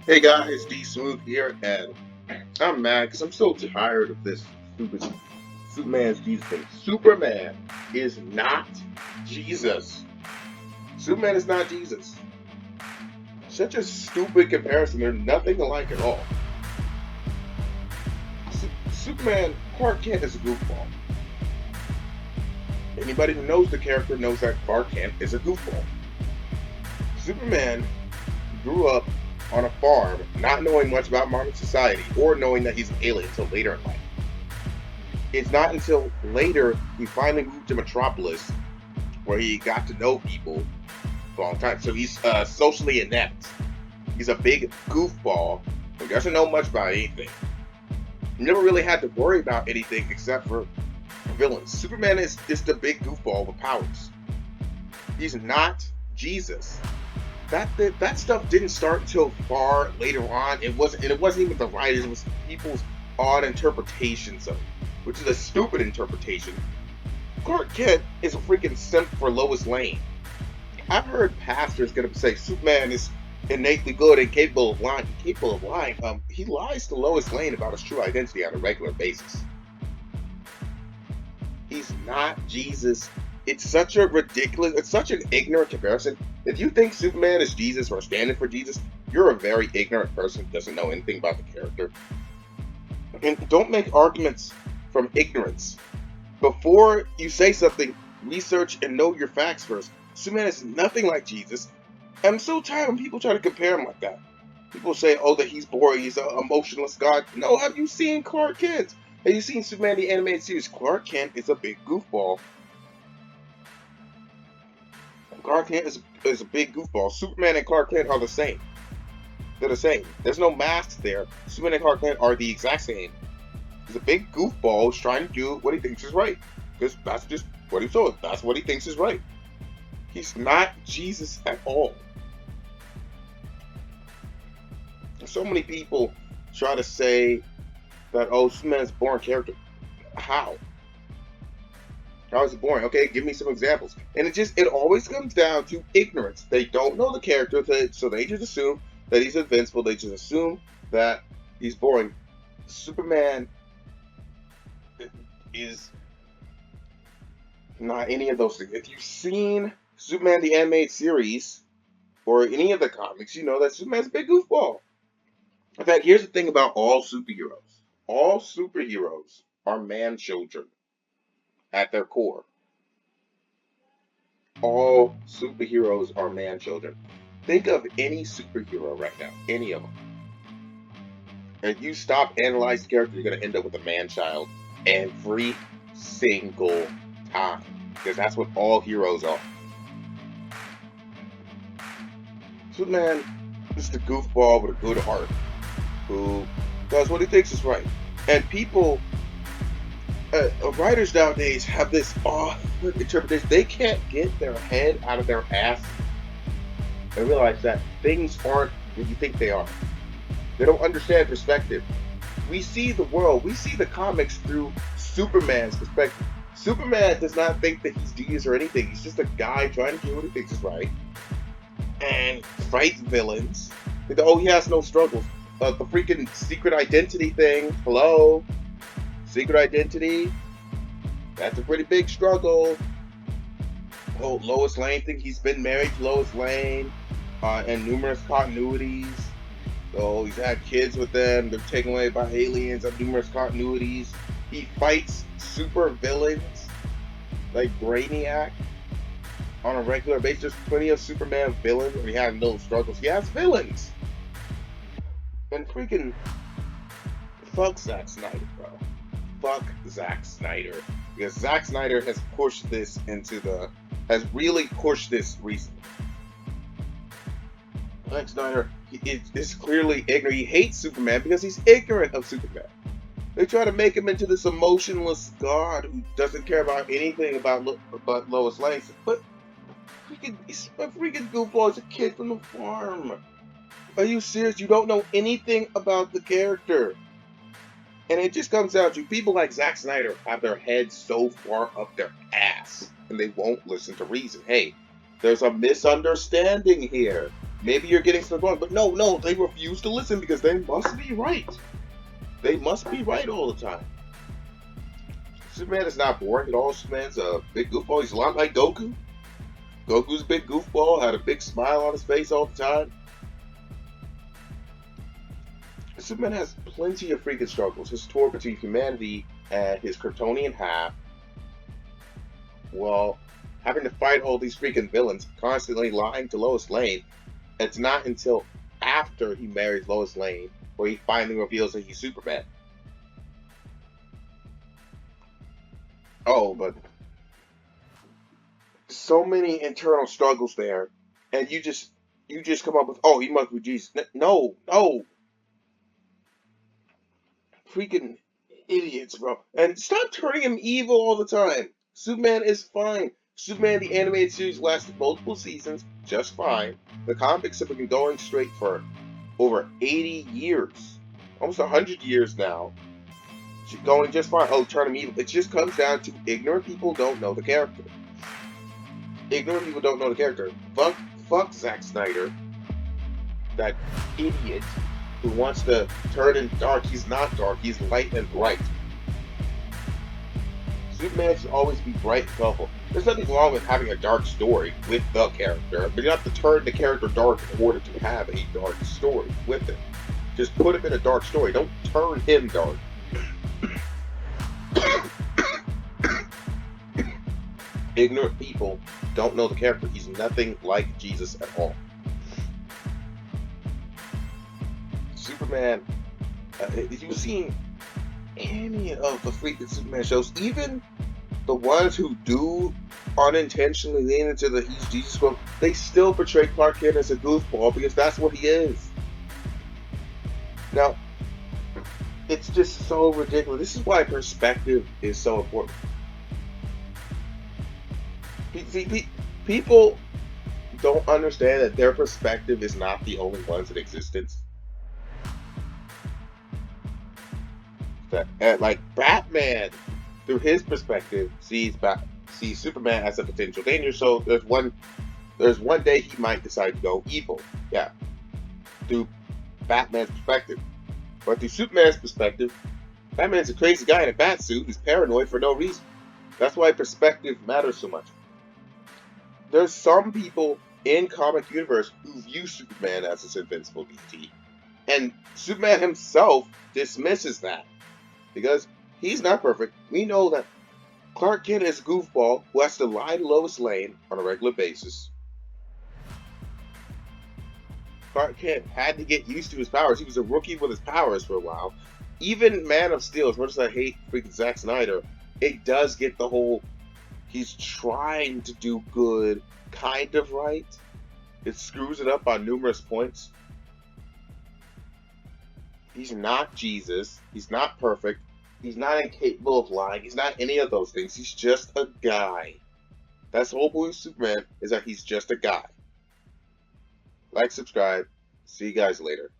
Hey guys, D Smooth here, and I'm mad because I'm so tired of this stupid Superman's Jesus thing. Superman is not Jesus. Superman is not Jesus. Such a stupid comparison. They're nothing alike at all. Superman, Clark Kent is a goofball. Anybody who knows the character knows that Clark Kent is a goofball. Superman grew up on a farm, not knowing much about modern society or knowing that he's an alien until later in life. It's not until later he finally moved to Metropolis where he got to know people for a long time. So he's socially inept. He's a big goofball who doesn't know much about anything. He never really had to worry about anything except for villains. Superman is just a big goofball with powers. He's not Jesus. That stuff didn't start until far later on. It wasn't even the writers. It was people's odd interpretations of it, which is a stupid interpretation. Clark Kent is a freaking simp for Lois Lane. I've heard pastors gonna say Superman is innately good and capable of lying. Capable of lying. He lies to Lois Lane about his true identity on a regular basis. He's not Jesus. It's such a ridiculous. It's such an ignorant comparison. If you think Superman is Jesus or standing for Jesus, you're a very ignorant person who doesn't know anything about the character. And don't make arguments from ignorance. Before you say something, research and know your facts first. Superman is nothing like Jesus. I'm so tired when people try to compare him like that. People say, oh, that he's boring, he's an emotionless god. No, have you seen Clark Kent? Have you seen Superman the animated series? Clark Kent is a big goofball. Clark Kent is a big goofball. Superman and Clark Kent are the same. They're the same. There's no masks there. Superman and Clark Kent are the exact same. He's a big goofball who's trying to do what he thinks is right. Because that's just what he's doing. That's what he thinks is right. He's not Jesus at all. So many people try to say that, oh, Superman's a boring character. How? How is it boring? Okay, give me some examples. And it always comes down to ignorance. They don't know the character, so they just assume that he's invincible. They just assume that he's boring. Superman is not any of those things. If you've seen Superman the animated series or any of the comics, you know that Superman's a big goofball. In fact, here's the thing about all superheroes. All superheroes are man children at their core. All superheroes are man children. Think of any superhero right now, any of them. If you stop analyzing the character, you're going to end up with a man child every single time. Because that's what all heroes are. Superman is the goofball with a good heart who does what he thinks is right. And people, writers nowadays have this odd interpretation. They can't get their head out of their ass and realize that things aren't what you think they are. They don't understand perspective. We see the world, we see the comics through Superman's perspective. Superman does not think that he's Jesus or anything. He's just a guy trying to do what he thinks is right and fight villains. Oh, he has no struggles. The freaking secret identity thing. Hello? Secret identity? That's a pretty big struggle. Oh, Lois Lane thing. He's been married to Lois Lane in numerous continuities. So he's had kids with them. They're taken away by aliens on numerous continuities. He fights super villains like Brainiac on a regular basis. There's plenty of Superman villains where he has no struggles. He has villains. And freaking fuck Zack Snyder, bro. Fuck Zack Snyder. Because Zack Snyder has really pushed this recently. Zack Snyder is clearly ignorant. He hates Superman because he's ignorant of Superman. They try to make him into this emotionless god who doesn't care about anything about Lois Lane. But he's a freaking goofball. He's a kid from the farm. Are you serious? You don't know anything about the character. And it just comes down to people like Zack Snyder have their heads so far up their ass and they won't listen to reason. Hey, there's a misunderstanding here. maybe you're getting something wrong, but no, they refuse to listen because they must be right. They must be right all the time. Superman is not boring at all. Superman's a big goofball. He's a lot like Goku. Goku's a big goofball, had a big smile on his face all the time. Superman has plenty of freaking struggles. His tour between humanity and his Kryptonian half, while having to fight all these freaking villains, constantly lying to Lois Lane. It's not until after he marries Lois Lane where he finally reveals that he's Superman. Oh, but so many internal struggles there, and you just come up with, oh, he must be Jesus. No, freaking idiots, bro. And stop turning him evil all the time. Superman is fine. Superman the animated series lasted multiple seasons, just fine. The comics have been going straight for over 80 years, almost 100 years now. Going just fine. Oh, turn him evil. It just comes down to ignorant people don't know the character. Ignorant people don't know the character. Fuck Zack Snyder, that idiot who wants to turn him dark. He's not dark. He's light and bright. Superman should always be bright and colorful. There's nothing wrong with having a dark story with the character, but you don't have to turn the character dark in order to have a dark story with him. Just put him in a dark story. Don't turn him dark. Ignorant people don't know the character. He's nothing like Jesus at all. Superman, if you've seen any of the freaking Superman shows, even the ones who do unintentionally lean into the he's Jesus quote, they still portray Clark Kent as a goofball because that's what he is. Now, it's just so ridiculous. This is why perspective is so important. People don't understand that their perspective is not the only ones in existence. Like Batman, through his perspective, sees Superman as a potential danger. So there's one day he might decide to go evil. Yeah, through Batman's perspective. But through Superman's perspective, Batman's a crazy guy in a bat suit who's paranoid for no reason. That's why perspective matters so much. There's some people in comic universe who view Superman as this invincible deity, and Superman himself dismisses that because he's not perfect. We know that Clark Kent is a goofball who has to lie to Lois Lane on a regular basis. Clark Kent had to get used to his powers. He was a rookie with his powers for a while. Even Man of Steel, as much as I hate freaking Zack Snyder, it does get the whole he's trying to do good kind of right. It screws it up on numerous points. He's not Jesus. He's not perfect. He's not incapable of lying. He's not any of those things. He's just a guy. That's the whole point of Superman, is that he's just a guy. Like, subscribe. See you guys later.